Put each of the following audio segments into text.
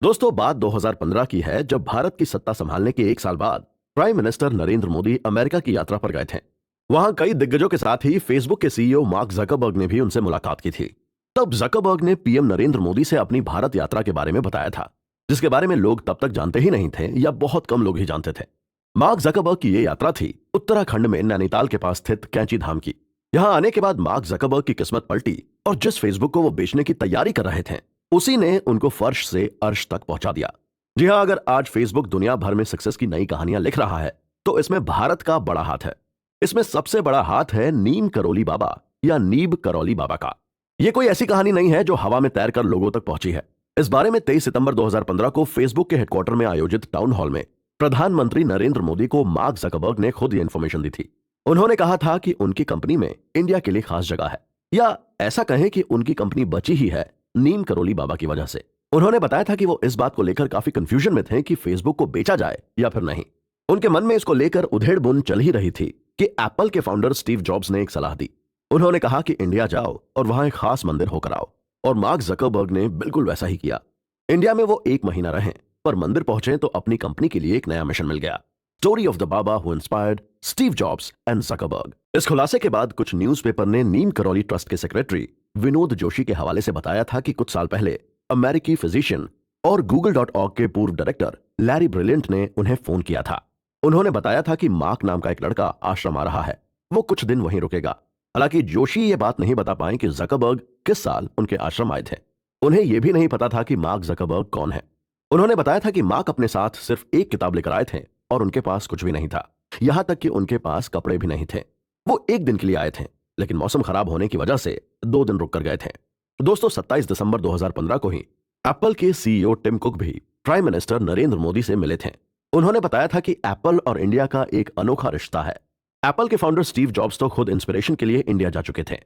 दोस्तों, बात 2015 की है जब भारत की सत्ता संभालने के एक साल बाद prime minister Narendra Modi America की यात्रा पर गए थे। वहां कई दिग्गजों के साथ ही फेसबुक के सीईओ मार्क जकरबर्ग ने भी उनसे मुलाकात की थी। तब जकरबर्ग ने पीएम नरेंद्र मोदी से अपनी भारत यात्रा के बारे में बताया था, जिसके बारे में लोग तब तक जानते ही नहीं थे या बहुत कम लोग ही जानते थे। मार्क जकरबर्ग की ये यात्रा थी उत्तराखंड में नैनीताल के पास स्थित कैंची धाम की। यहाँ आने के बाद मार्क जकरबर्ग की किस्मत पलटी और जिस फेसबुक को वो बेचने की तैयारी कर रहे थे, उसी ने उनको फर्श से अर्श तक पहुंचा दिया। जी हां, अगर आज फेसबुक दुनिया भर में सक्सेस की नई कहानियां लिख रहा है, तो इसमें भारत का बड़ा हाथ है। इसमें सबसे बड़ा हाथ है नीम करौली बाबा या नीब करौली बाबा का। यह कोई ऐसी कहानी नहीं है जो हवा में तैरकर लोगों तक पहुंची है। इस बारे में 23 सितंबर 2015 को फेसबुक के हेडक्वार्टर में आयोजित टाउन हॉल में प्रधानमंत्री नरेंद्र मोदी को मार्क जकरबर्ग ने खुद ये इन्फॉर्मेशन दी थी। उन्होंने कहा था कि उनकी कंपनी में इंडिया के लिए खास जगह है, या ऐसा कहें कि उनकी कंपनी बची ही है नीम करौली बाबा की वजह से। उन्होंने बताया था कि वो इस बात को लेकर काफी कंफ्यूजन में थे कि फेसबुक को बेचा जाए या फिर नहीं। उनके मन में इसको लेकर उधेड़-बुन चल ही रही थी कि एप्पल के फाउंडर स्टीव जॉब्स ने एक सलाह दी। उन्होंने कहा कि इंडिया जाओ और वहां एक खास मंदिर होकर आओ, और मार्क जकरबर्ग ने बिल्कुल वैसा ही किया। इंडिया में वो 1 महीना रहे, पर मंदिर पहुंचे तो अपनी कंपनी के लिए एक नया मिशन मिल गया। Story of the Baba who inspired Steve jobs and Zuckerberg. इस खुलासे के बाद कुछ न्यूज़पेपर ने नीम करौली ट्रस्ट के सेक्रेटरी विनोद जोशी के हवाले से बताया था कि कुछ साल पहले अमेरिकी फिजिशियन और Google.org के पूर्व डायरेक्टर लैरी ब्रिलियंट ने उन्हें फोन किया था। उन्होंने बताया था कि मार्क नाम का एक लड़का आश्रम आ रहा है, वो कुछ दिन वहीं रुकेगा। हालांकि जोशी ये बात नहीं बता पाए कि जकरबर्ग किस साल उनके आश्रम आए थे। उन्हें यह भी नहीं पता था कि मार्क जकरबर्ग कौन है। उन्होंने बताया था कि मार्क अपने साथ सिर्फ एक किताब लेकर आए थे और उनके पास कुछ भी नहीं था, यहां तक कि उनके पास कपड़े भी नहीं थे। वो 1 दिन के लिए आए थे, लेकिन मौसम खराब होने की वजह से 2 दिन रुक कर गए थे। दोस्तों, 27 दिसंबर 2015 को ही एप्पल के सीईओ टिम कुक भी प्राइम मिनिस्टर नरेंद्र मोदी से मिले थे। उन्होंने बताया था कि एप्पल और इंडिया का एक अनोखा रिश्ता है। एप्पल के फाउंडर स्टीव जॉब्स तो खुद इंस्पिरेशन के लिए इंडिया जा चुके थे।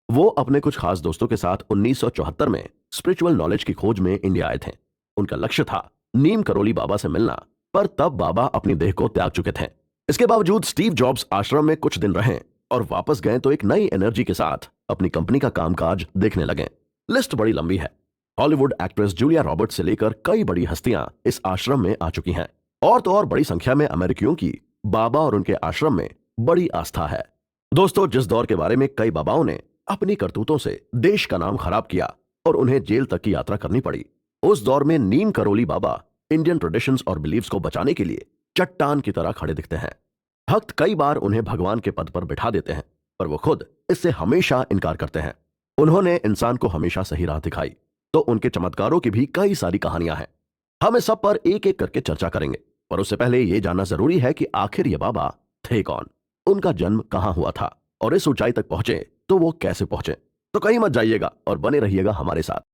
वो अपने कुछ खास दोस्तों के साथ 1974 में स्पिरिचुअल नॉलेज की खोज में इंडिया आए थे। उनका लक्ष्य था नीम करौली बाबा से मिलना, पर तब बाबा अपनी देह को त्याग चुके थे। इसके बावजूद स्टीव जॉब्स आश्रम में कुछ दिन रहे और वापस गए तो एक नई एनर्जी के साथ अपनी कंपनी का कामकाज देखने लगे। लिस्ट बड़ी लंबी है। हॉलीवुड एक्ट्रेस जूलिया रॉबर्ट्स से लेकर कई बड़ी हस्तियां इस आश्रम में आ चुकी हैं, और तो और बड़ी संख्या में अमेरिकियों की बाबा और उनके आश्रम में बड़ी आस्था है। दोस्तों, जिस दौर के बारे में कई बाबाओं ने अपनी करतूतों से देश का नाम खराब किया और उन्हें जेल तक की यात्रा करनी पड़ी, उस दौर में नीम करौली बाबा इंडियन ट्रेडिशंस और बिलीव्स को बचाने के लिए चट्टान की तरह खड़े दिखते हैं। भक्त कई बार उन्हें भगवान के पद पर बिठा देते हैं, पर वो खुद इससे हमेशा इनकार करते हैं। उन्होंने इंसान को हमेशा सही राह दिखाई, तो उनके चमत्कारों की भी कई सारी कहानियां हैं। हम इस सब पर एक एक करके चर्चा करेंगे, पर उससे पहले ये जानना जरूरी है कि आखिर ये बाबा थे कौन, उनका जन्म कहां हुआ था, और इस ऊंचाई तक पहुंचे तो वो कैसे पहुंचे। तो कहीं मत जाइएगा और बने रहिएगा हमारे साथ।